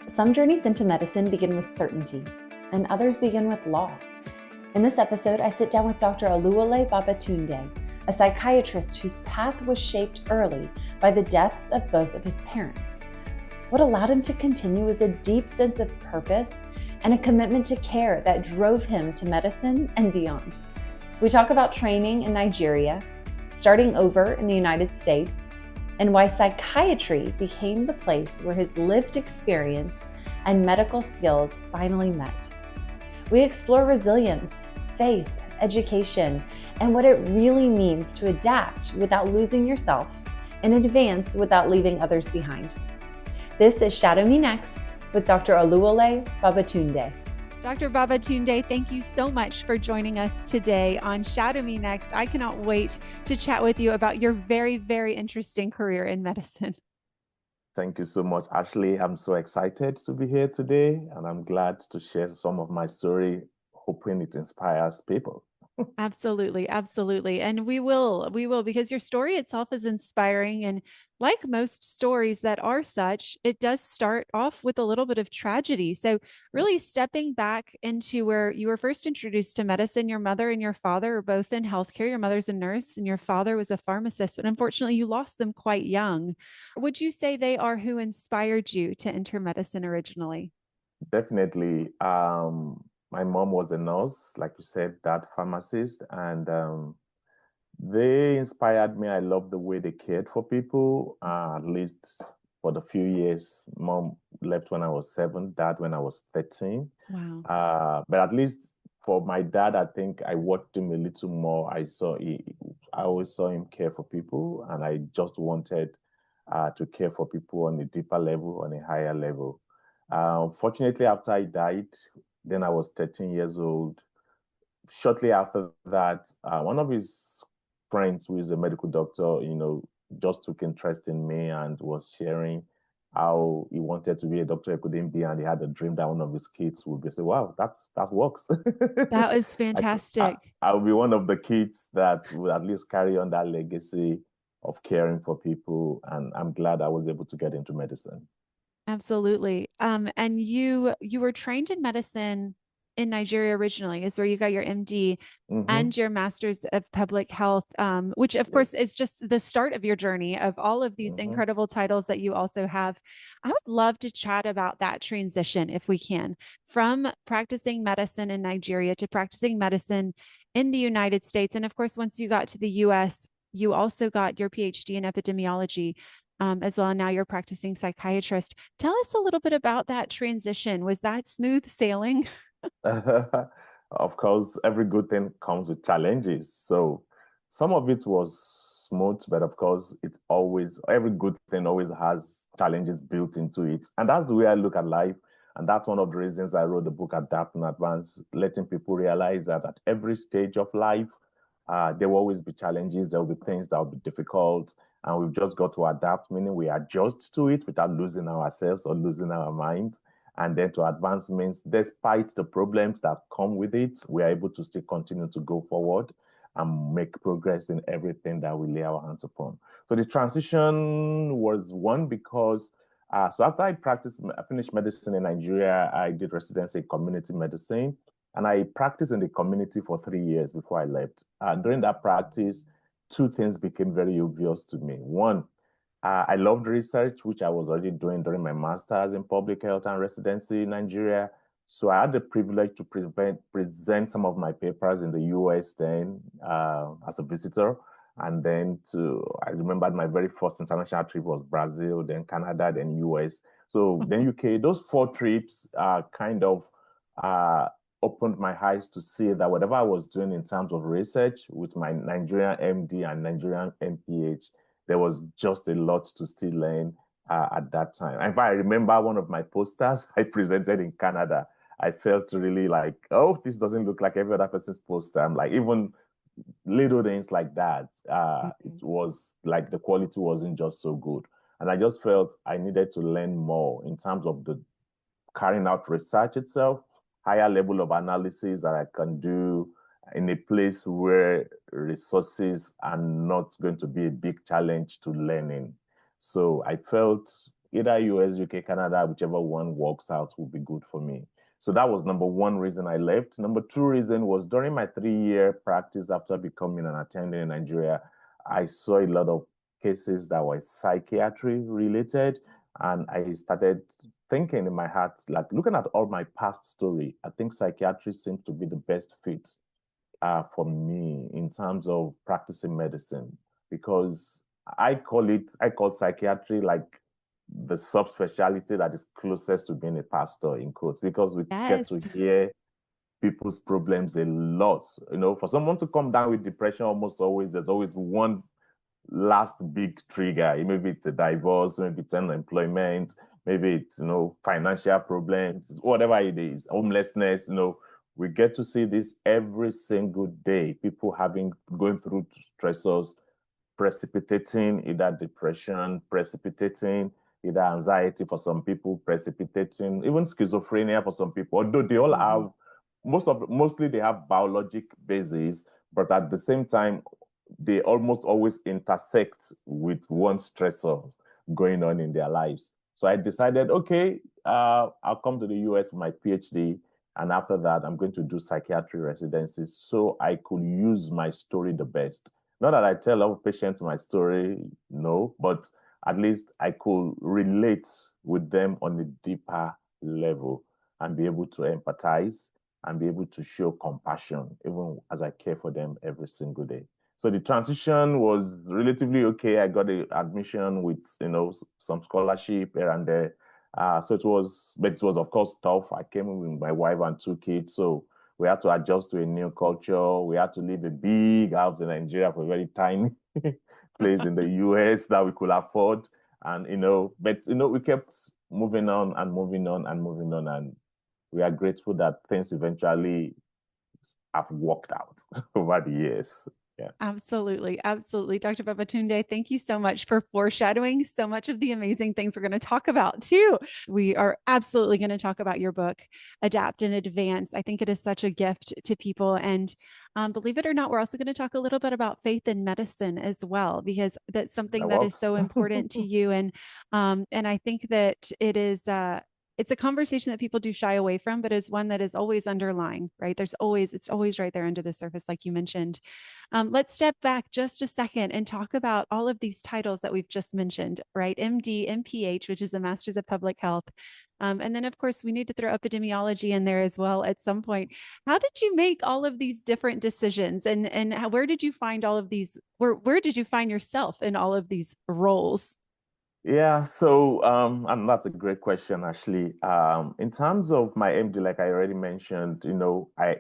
Some journeys into medicine begin with certainty, and others begin with loss. In this episode, I sit down with Dr. Oluwole Babatunde, a psychiatrist whose path was shaped early by the deaths of both of his parents. What allowed him to continue was a deep sense of purpose and a commitment to care that drove him to medicine and beyond. We talk about training in Nigeria, starting over in the United States, and why psychiatry became the place where his lived experience and medical skills finally met. We explore resilience, faith, education, and what it really means to adapt without losing yourself and advance without leaving others behind. This is Shadow Me Next with Dr. Oluwole Babatunde. Dr. Babatunde, thank you so much for joining us today on Shadow Me Next. I cannot wait to chat with you about your very, very interesting career in medicine. Thank you so much, Ashley. I'm so excited to be here today, and I'm glad to share some of my story, hoping it inspires people. Absolutely, absolutely. And we will, because your story itself is inspiring. And like most stories that are such, it does start off with a little bit of tragedy. So, really stepping back into where you were first introduced to medicine, your mother and your father are both in healthcare. Your mother's a nurse and your father was a pharmacist. And unfortunately, you lost them quite young. Would you say they are who inspired you to enter medicine originally? Definitely. My mom was a nurse, like you said, dad pharmacist, and they inspired me. I love the way they cared for people, at least for the few years. Mom left when I was 7, dad when I was 13. Wow. But at least for my dad, I think I watched him a little more. I always saw him care for people, and I just wanted to care for people on a deeper level, on a higher level. Fortunately, after he died, then I was 13 years old. Shortly after that, one of his friends, who is a medical doctor, just took interest in me and was sharing how he wanted to be a doctor. He couldn't be, and he had a dream that one of his kids would be. Say, wow, that works. That was I, fantastic. I'll be one of the kids that will at least carry on that legacy of caring for people, and I'm glad I was able to get into medicine. Absolutely. And you were trained in medicine in Nigeria originally, is where you got your MD Mm-hmm. and your Master's of Public Health, which of course Yes. is just the start of your journey of all of these Mm-hmm. incredible titles that you also have. I would love to chat about that transition if we can, from practicing medicine in Nigeria to practicing medicine in the United States. And of course, once you got to the US, you also got your PhD in epidemiology. As well. And now you're practicing psychiatrist. Tell us a little bit about that transition. Was that smooth sailing? Of course, every good thing comes with challenges. So some of it was smooth, but of course, every good thing always has challenges built into it. And that's the way I look at life. And that's one of the reasons I wrote the book Adapt and Advance, letting people realize that at every stage of life, there will always be challenges, there will be things that will be difficult. And we've just got to adapt, meaning we adjust to it without losing ourselves or losing our minds. And then to advance means, despite the problems that come with it, we are able to still continue to go forward and make progress in everything that we lay our hands upon. So the transition was one because, so after I finished medicine in Nigeria, I did residency in community medicine. And I practiced in the community for 3 years before I left. During that practice, two things became very obvious to me. One, I loved research, which I was already doing during my master's in public health and residency in Nigeria. So I had the privilege to present some of my papers in the US then as a visitor. And then I remembered my very first international trip was Brazil, then Canada, then US. So then UK, those 4 trips kind of uh, opened my eyes to see that whatever I was doing in terms of research with my Nigerian MD and Nigerian MPH, there was just a lot to still learn at that time. And if I remember one of my posters I presented in Canada, I felt really like, oh, this doesn't look like every other person's poster. I'm like, even little things like that, it Mhm. was like the quality wasn't just so good. And I just felt I needed to learn more in terms of the carrying out research itself, higher level of analysis that I can do in a place where resources are not going to be a big challenge to learning. So I felt either US, UK, Canada, whichever one works out will be good for me. So that was number one reason I left. Number two reason was during my 3-year practice after becoming an attending in Nigeria, I saw a lot of cases that were psychiatry related. And I started thinking in my heart, like looking at all my past story, I think psychiatry seems to be the best fit for me in terms of practicing medicine, because I call psychiatry like the subspecialty that is closest to being a pastor, in quotes, because we get to Yes. hear people's problems a lot. For someone to come down with depression, there's always one last big trigger. Maybe it's a divorce, maybe it's unemployment, maybe it's financial problems, whatever it is, homelessness. We get to see this every single day. People going through stressors, precipitating either depression, precipitating either anxiety for some people, precipitating even schizophrenia for some people. Although they all have mostly they have biologic bases, but at the same time they almost always intersect with one stressor going on in their lives. So I decided, okay, I'll come to the US for my PhD. And after that, I'm going to do psychiatry residencies so I could use my story the best. Not that I tell all patients my story, no, but at least I could relate with them on a deeper level and be able to empathize and be able to show compassion, even as I care for them every single day. So the transition was relatively okay. I got an admission with, some scholarship here and there. But it was of course tough. I came in with my wife and 2 kids, so we had to adjust to a new culture. We had to leave a big house in Nigeria for a very tiny place in the US that we could afford. And we kept moving on and moving on and moving on, and we are grateful that things eventually have worked out over the years. Yeah. Absolutely. Absolutely. Dr. Babatunde, thank you so much for foreshadowing so much of the amazing things we're going to talk about too. We are absolutely going to talk about your book, Adapt and Advance. I think it is such a gift to people. And believe it or not, we're also going to talk a little bit about faith in medicine as well, because that's something that is so important to you. And I think that it is it's a conversation that people do shy away from, but is one that is always underlying, right? It's always right there under the surface, like you mentioned. Let's step back just a second and talk about all of these titles that we've just mentioned, right? MD, MPH, which is the Masters of Public Health. And then, of course, we need to throw epidemiology in there as well at some point. How did you make all of these different decisions? And where did you find all of these? Where did you find yourself in all of these roles? Yeah, so and that's a great question, actually. In terms of my MD, like I already mentioned, I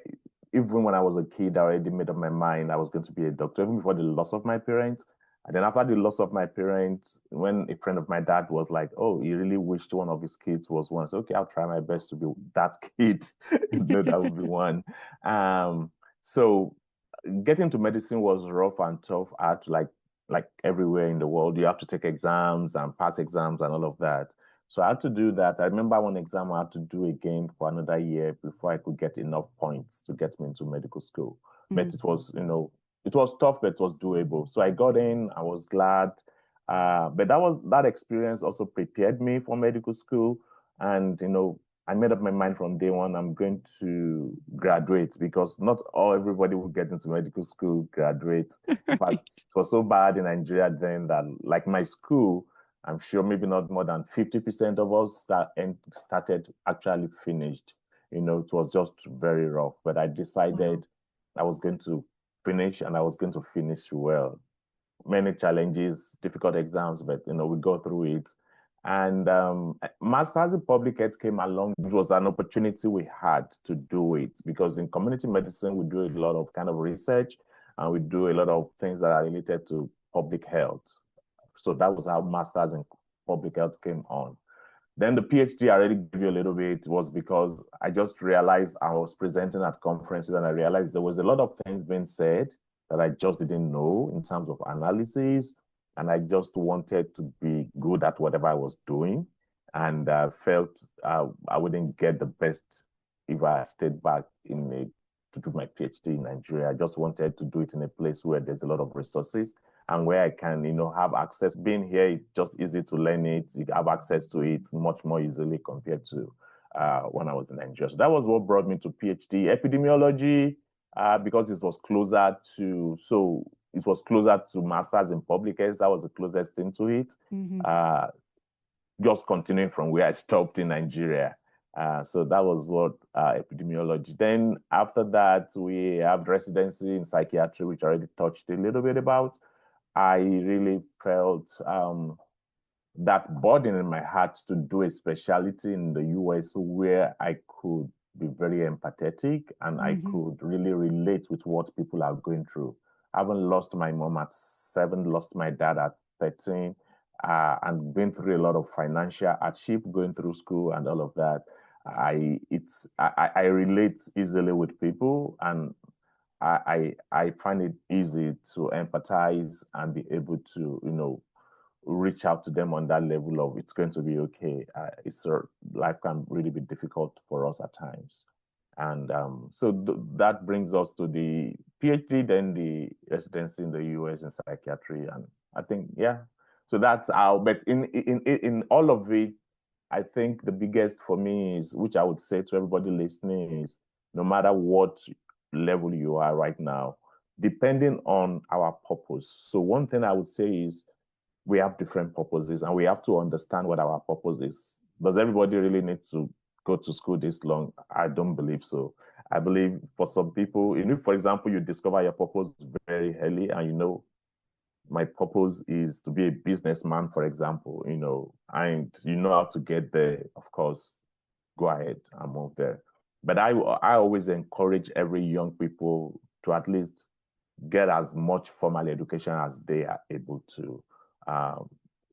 even when I was a kid, I already made up my mind I was going to be a doctor, even before the loss of my parents. And then after the loss of my parents, when a friend of my dad was like, "Oh, he really wished one of his kids was one," so okay, I'll try my best to be that kid. That would be one. So getting to medicine was rough and tough. I had to like everywhere in the world, you have to take exams and pass exams and all of that. So I had to do that. I remember one exam I had to do again for another year before I could get enough points to get me into medical school. But it was, it was tough, but it was doable. So I got in, I was glad. But that experience also prepared me for medical school. And, I made up my mind from day one, I'm going to graduate, because not everybody will get into medical school, graduate. In fact, it was so bad in Nigeria then that, like my school, I'm sure maybe not more than 50% of us that started actually finished. It was just very rough. But I decided I was going to finish, and I was going to finish well. Many challenges, difficult exams, but we go through it. And Masters in Public Health came along. It was an opportunity we had to do it, because in community medicine, we do a lot of kind of research, and we do a lot of things that are related to public health. So that was how Masters in Public Health came on. Then the PhD I already gave you a little bit was because I just realized I was presenting at conferences, and I realized there was a lot of things being said that I just didn't know in terms of analysis. And I just wanted to be good at whatever I was doing. And felt I wouldn't get the best if I stayed back to do my PhD in Nigeria. I just wanted to do it in a place where there's a lot of resources and where I can, have access. Being here, it's just easy to learn it. You have access to it much more easily compared to when I was in Nigeria. So that was what brought me to PhD epidemiology, because it was closer to masters in public health. That was the closest thing to it. Just continuing from where I stopped in Nigeria. So that was what epidemiology. Then after that, we have residency in psychiatry, which I already touched a little bit about. I really felt that burden in my heart to do a specialty in the US where I could be very empathetic and I could really relate with what people are going through. I haven't lost my mom at 7, lost my dad at 13, and been through a lot of financial hardship going through school and all of that. I relate easily with people, and I find it easy to empathize and be able to reach out to them on that level of it's going to be okay. Life can really be difficult for us at times. And that brings us to the PhD, then the residency in the US in psychiatry. And I think, yeah, so that's how, but in all of it, I think the biggest for me is, which I would say to everybody listening, is no matter what level you are right now, depending on our purpose. So one thing I would say is we have different purposes and we have to understand what our purpose is. Does everybody really need to go to school this long? I don't believe so. I believe for some people, if, for example, you discover your purpose very early and my purpose is to be a businessman, for example, and you know how to get there, of course, go ahead and move there. But I always encourage every young people to at least get as much formal education as they are able to.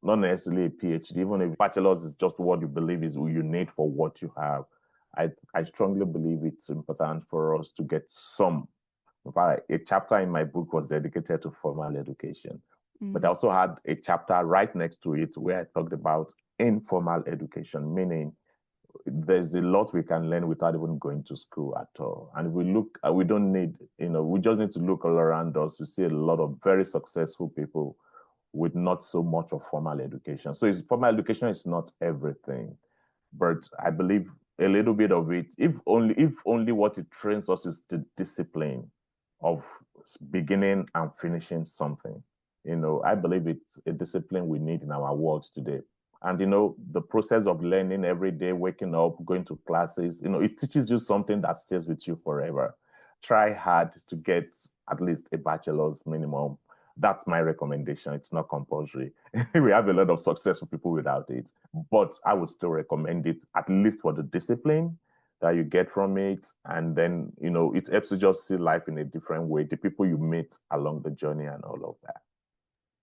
Not necessarily a PhD, even if bachelor's is just what you believe is you need for what you have. I strongly believe it's important for us to get some. In fact, a chapter in my book was dedicated to formal education, but I also had a chapter right next to it where I talked about informal education, meaning there's a lot we can learn without even going to school at all. And we don't need, we just need to look all around us. We see a lot of very successful people with not so much of formal education. So formal education is not everything, but I believe a little bit of it, if only what it trains us is the discipline of beginning and finishing something. I believe it's a discipline we need in our world today. And the process of learning every day, waking up, going to classes, it teaches you something that stays with you forever. Try hard to get at least a bachelor's minimum. That's my recommendation. It's not compulsory. We have a lot of successful people without it, but I would still recommend it, at least for the discipline that you get from it. And then, it helps you just see life in a different way, the people you meet along the journey and all of that.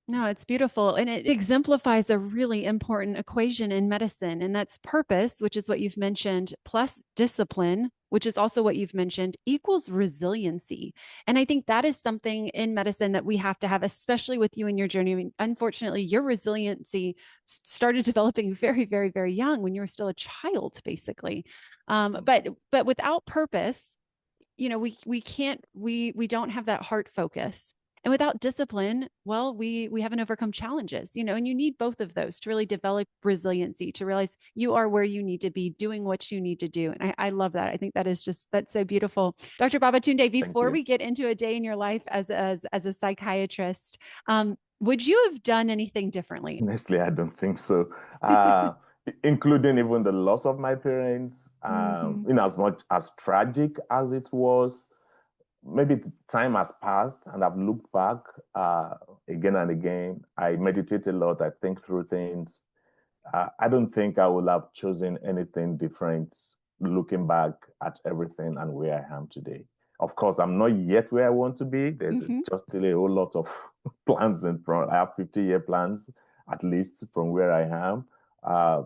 No, it's beautiful. And it exemplifies a really important equation in medicine. And that's purpose, which is what you've mentioned, plus discipline, which is also what you've mentioned, equals resiliency. And I think that is something in medicine that we have to have, especially with you and your journey. I mean, unfortunately, your resiliency started developing very, very, very young when you were still a child, basically. But without purpose, we don't have that heart focus. And without discipline, well, we haven't overcome challenges, and you need both of those to really develop resiliency, to realize you are where you need to be doing what you need to do. And I love that. I think that's so beautiful. Dr. Babatunde, before we get into a day in your life as a psychiatrist, would you have done anything differently? Honestly, I don't think so. Including even the loss of my parents, as much as tragic as it was, maybe time has passed and I've looked back again and again. I meditate a lot. I think through things. I don't think I would have chosen anything different looking back at everything and where I am today. Of course, I'm not yet where I want to be. There's just still a whole lot of plans in front. I have 50-year plans, at least from where I am,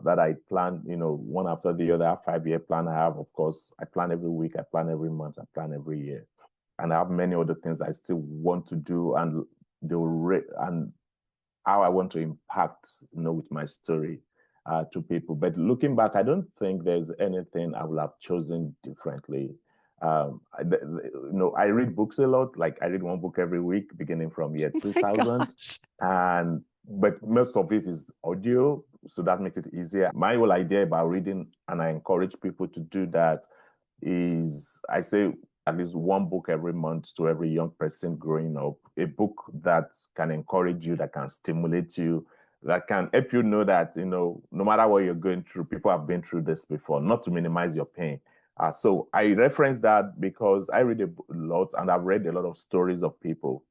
that I plan, one after the other. 5-year plan I have, of course. I plan every week, I plan every month, I plan every year. And I have many other things I still want to do, and and how I want to impact, with my story to people. But looking back, I don't think there's anything I would have chosen differently. I read books a lot. Like I read one book every week, beginning from year Oh my 2000, gosh. but most of it is audio, so that makes it easier. My whole idea about reading, and I encourage people to do that, is I say at least one book every month to every young person growing up, a book that can encourage you, that can stimulate you, that can help you know that, no matter what you're going through, people have been through this before, not to minimize your pain. So I reference that because I read a lot, and I've read a lot of stories of people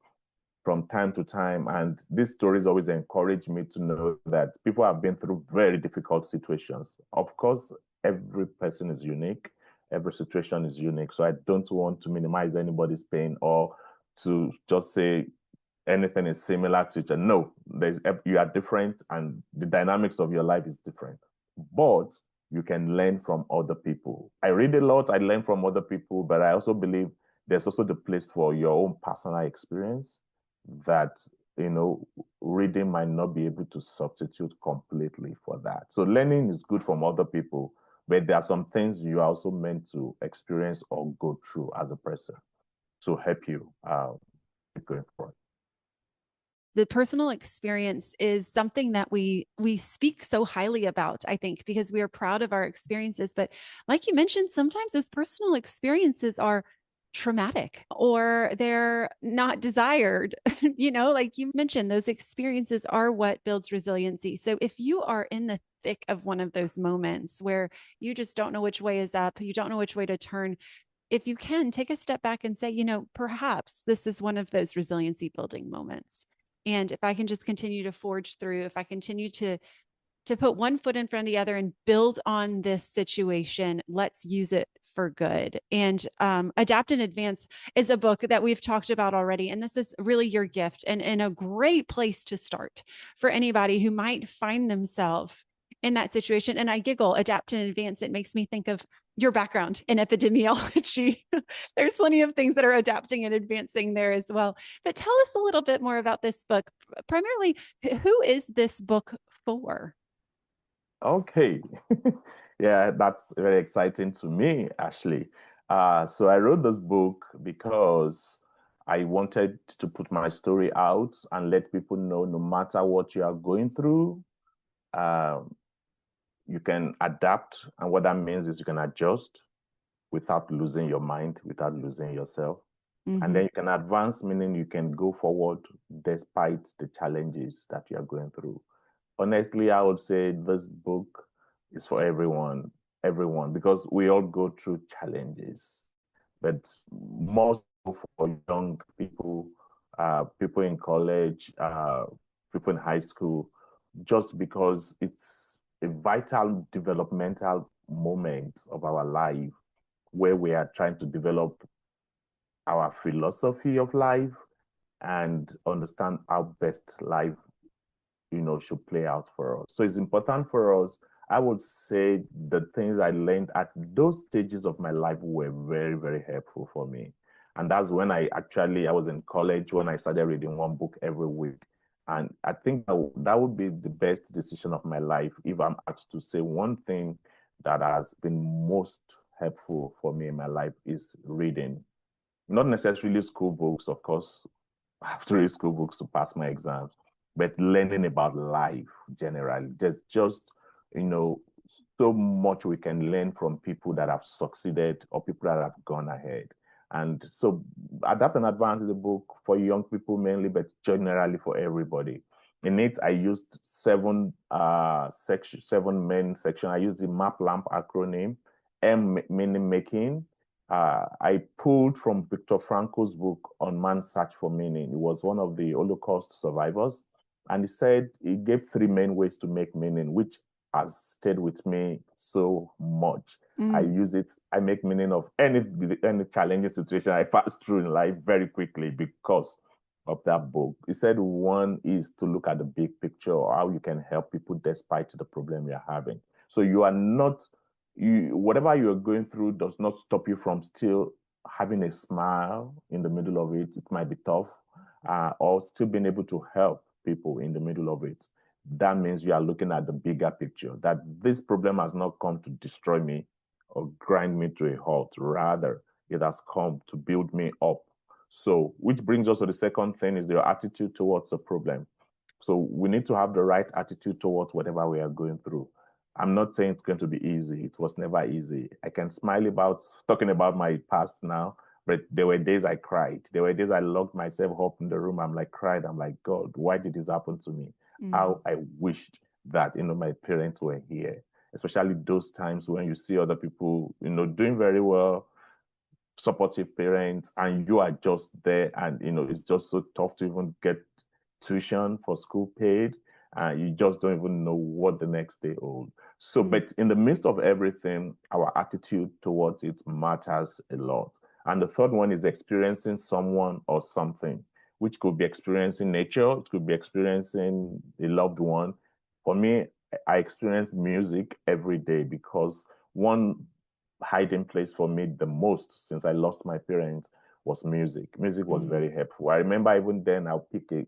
from time to time. And these stories always encourage me to know that people have been through very difficult situations. Of course, every person is unique, every situation is unique. So I don't want to minimize anybody's pain or to just say anything is similar to each other. No, you are different, and the dynamics of your life is different. But you can learn from other people. I read a lot, I learn from other people, but I also believe there's also the place for your own personal experience that, reading might not be able to substitute completely for that. So learning is good from other people, but there are some things you are also meant to experience or go through as a person to help you keep going forward. The personal experience is something that we speak so highly about, I think, because we are proud of our experiences. But like you mentioned, sometimes those personal experiences are traumatic or they're not desired. Like you mentioned, those experiences are what builds resiliency. So if you are in the thick of one of those moments where you just don't know which way is up, you don't know which way to turn, if you can take a step back and say, perhaps this is one of those resiliency building moments. And if I can just continue to forge through, if I continue to put one foot in front of the other and build on this situation, let's use it for good. And Adapt and Advance is a book that we've talked about already. And this is really your gift and a great place to start for anybody who might find themselves in that situation. And I giggle, Adapt and Advance. It makes me think of your background in epidemiology. There's plenty of things that are adapting and advancing there as well. But tell us a little bit more about this book. Primarily, who is this book for? Okay. Yeah, that's very exciting to me, Ashley. So I wrote this book because I wanted to put my story out and let people know no matter what you are going through, um, you can adapt. And what that means is you can adjust without losing your mind, without losing yourself. And then you can advance, meaning you can go forward despite the challenges that you are going through. Honestly, I would say this book is for everyone, because we all go through challenges, but more so for young people, people in college, people in high school, just because it's a vital developmental moment of our life where we are trying to develop our philosophy of life and understand how best life should play out for us. So it's important for us. I would say the things I learned at those stages of my life were very, very helpful for me. And that's when I was in college when I started reading one book every week. And I think that would be the best decision of my life if I'm asked to say one thing that has been most helpful for me in my life is reading. Not necessarily school books, of course. I have to read school books to pass my exams, but learning about life generally. There's just, so much we can learn from people that have succeeded or people that have gone ahead. And so Adapt and Advance is a book for young people mainly, but generally for everybody. In it, I used seven main sections. I used the MAP LAMP acronym, M meaning making. I pulled from Viktor Frankl's book on Man's Search for Meaning. He was one of the Holocaust survivors. And he said he gave three main ways to make meaning, which has stayed with me so much. I use it. I make meaning of any challenging situation I pass through in life very quickly because of that book. He said one is to look at the big picture or how you can help people despite the problem you're having. So you are not, whatever you're going through does not stop you from still having a smile in the middle of it. It might be tough, or still being able to help people in the middle of it. That means you are looking at the bigger picture, that this problem has not come to destroy me or grind me to a halt. Rather, it has come to build me up. So, which brings us to the second thing is your attitude towards the problem. So we need to have the right attitude towards whatever we are going through. I'm not saying it's going to be easy. It was never easy. I can smile about talking about my past now, but there were days I cried. There were days I locked myself up in the room. I'm like, cried. I'm like, God, why did this happen to me? How I wished that, my parents were here, especially those times when you see other people, doing very well, supportive parents, and you are just there, and it's just so tough to even get tuition for school paid, and you just don't even know what the next day holds. So, but in the midst of everything, our attitude towards it matters a lot. And the third one is experiencing someone or something, which could be experiencing nature, it could be experiencing a loved one. For me, I experience music every day because one hiding place for me the most since I lost my parents was music. Music was very helpful. I remember even then I'll pick a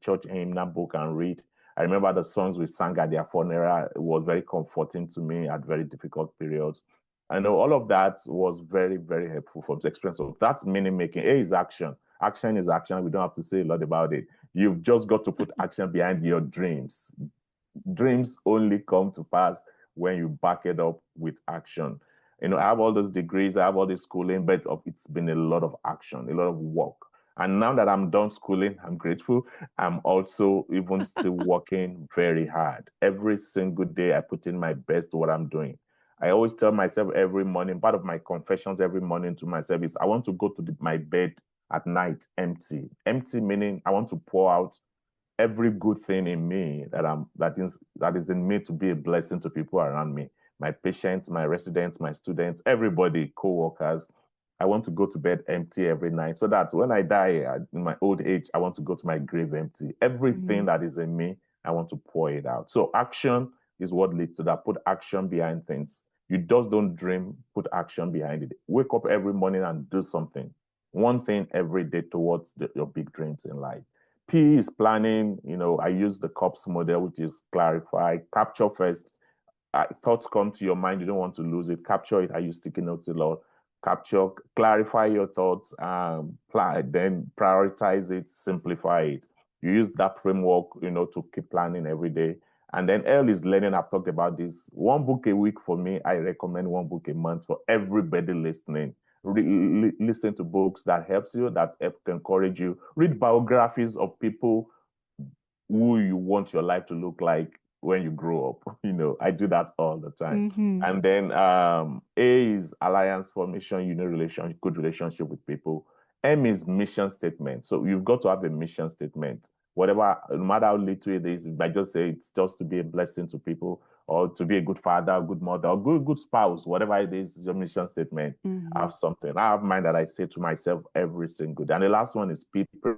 church hymnal book and read. I remember the songs we sang at their funeral. It was very comforting to me at very difficult periods. I know all of that was very, very helpful for the experience. So that's meaning making. A is action. Action is action. We don't have to say a lot about it. You've just got to put action behind your dreams. Dreams only come to pass when you back it up with action. I have all those degrees, I have all this schooling, but it's been a lot of action, a lot of work. And now that I'm done schooling, I'm grateful. I'm also even still working very hard. Every single day, I put in my best to what I'm doing. I always tell myself every morning, part of my confessions every morning to myself is I want to go to my bed at night empty. Empty meaning I want to pour out every good thing in me that is in me to be a blessing to people around me, my patients, my residents, my students, everybody, co-workers. I want to go to bed empty every night so that when I die in my old age, I want to go to my grave empty. Everything that is in me, I want to pour it out. So action is what leads to that. Put action behind things. You just don't dream, put action behind it. Wake up every morning and do something. One thing every day towards your big dreams in life. P is planning. I use the COPS model, which is clarify, capture first. Thoughts come to your mind. You don't want to lose it. Capture it. I use sticky notes a lot. Capture, clarify your thoughts, then prioritize it, simplify it. You use that framework, to keep planning every day. And then L is learning. I've talked about this. One book a week for me. I recommend one book a month for everybody listening. Listen to books that helps you, that help to encourage you. Read biographies of people who you want your life to look like when you grow up. I do that all the time. And then A is alliance formation, good relationship with people. M is mission statement. So you've got to have a mission statement. Whatever, no matter how little it is, you might just say it's just to be a blessing to people, or to be a good father, good mother, or good spouse, whatever it is, your mission statement. I have something. I have mine that I say to myself every single day. And the last one is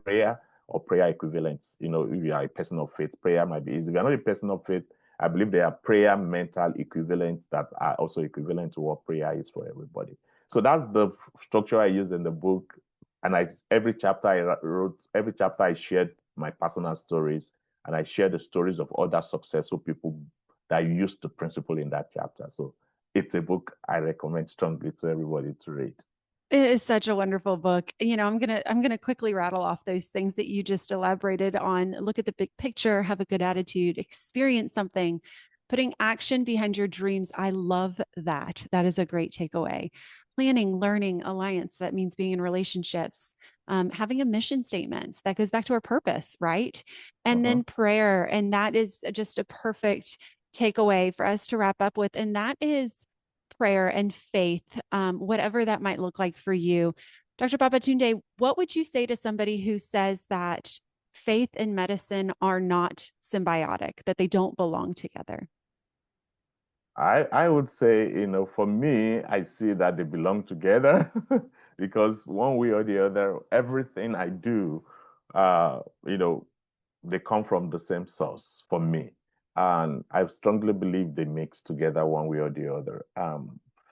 prayer or prayer equivalents. If you are a person of faith, prayer might be easy. If you're not a person of faith, I believe there are prayer mental equivalents that are also equivalent to what prayer is for everybody. So that's the structure I used in the book. And every chapter I wrote, every chapter I shared my personal stories, and I shared the stories of other successful people that used the principle in that chapter. So it's a book I recommend strongly to everybody to read. It is such a wonderful book. I'm gonna quickly rattle off those things that you just elaborated on. Look at the big picture, have a good attitude, experience something, putting action behind your dreams. I love that. That is a great takeaway. Planning, learning, alliance. That means being in relationships. Having a mission statement that goes back to our purpose, right? And then prayer, and that is just a perfect takeaway for us to wrap up with. And that is prayer and faith, whatever that might look like for you. Dr. Babatunde, what would you say to somebody who says that faith and medicine are not symbiotic, that they don't belong together? I would say, for me, I see that they belong together because one way or the other, everything I do, they come from the same source for me. And I strongly believe they mix together one way or the other.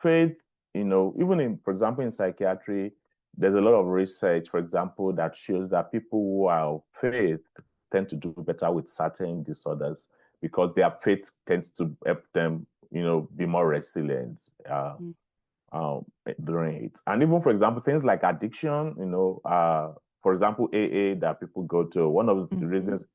Faith, even for example, in psychiatry, there's a lot of research, for example, that shows that people who are of faith tend to do better with certain disorders because their faith tends to help them, be more resilient. during it. And even, for example, things like addiction, for example, AA that people go to, one of the reasons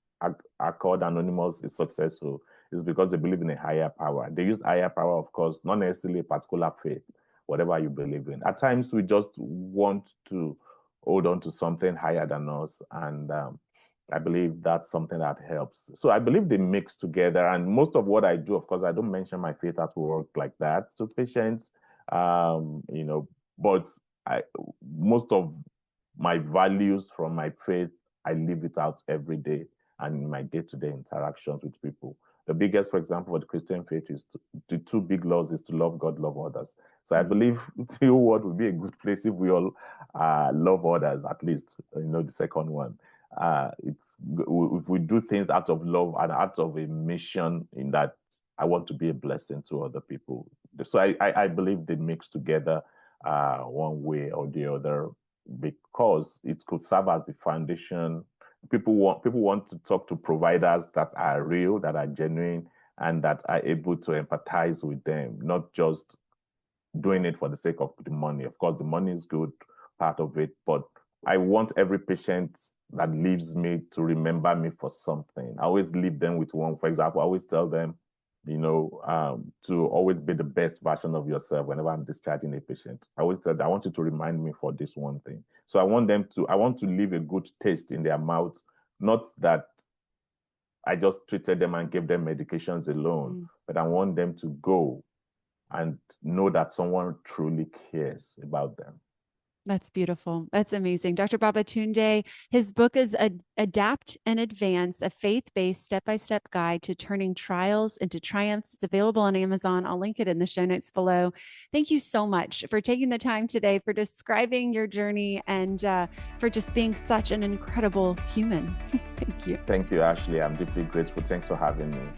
Accord Anonymous is successful is because they believe in a higher power. They use higher power, of course, not necessarily a particular faith, whatever you believe in. At times, we just want to hold on to something higher than us. And I believe that's something that helps. So I believe they mix together. And most of what I do, of course, I don't mention my faith at work like that to patients, but most of my values from my faith, I live it out every day and in my day-to-day interactions with people. The biggest, for example, for the Christian faith is the two big laws is to love God, love others. So I believe the whole world would be a good place if we all love others, at least, the second one. If we do things out of love and out of a mission in that I want to be a blessing to other people. So I believe they mix together one way or the other because it could serve as the foundation. People want to talk to providers that are real, that are genuine, and that are able to empathize with them, not just doing it for the sake of the money. Of course, the money is good, part of it, but I want every patient that leaves me to remember me for something. I always leave them with one. For example, I always tell them, to always be the best version of yourself whenever I'm discharging a patient. I always tell them, I want you to remind me for this one thing. So I want to leave a good taste in their mouth, not that I just treated them and gave them medications alone, but I want them to go and know that someone truly cares about them. That's beautiful. That's amazing. Dr. Babatunde, his book is Adapt and Advance, a faith-based step-by-step guide to turning trials into triumphs. It's available on Amazon. I'll link it in the show notes below. Thank you so much for taking the time today, for describing your journey, and for just being such an incredible human. Thank you. Thank you, Ashley. I'm deeply grateful. Thanks for having me.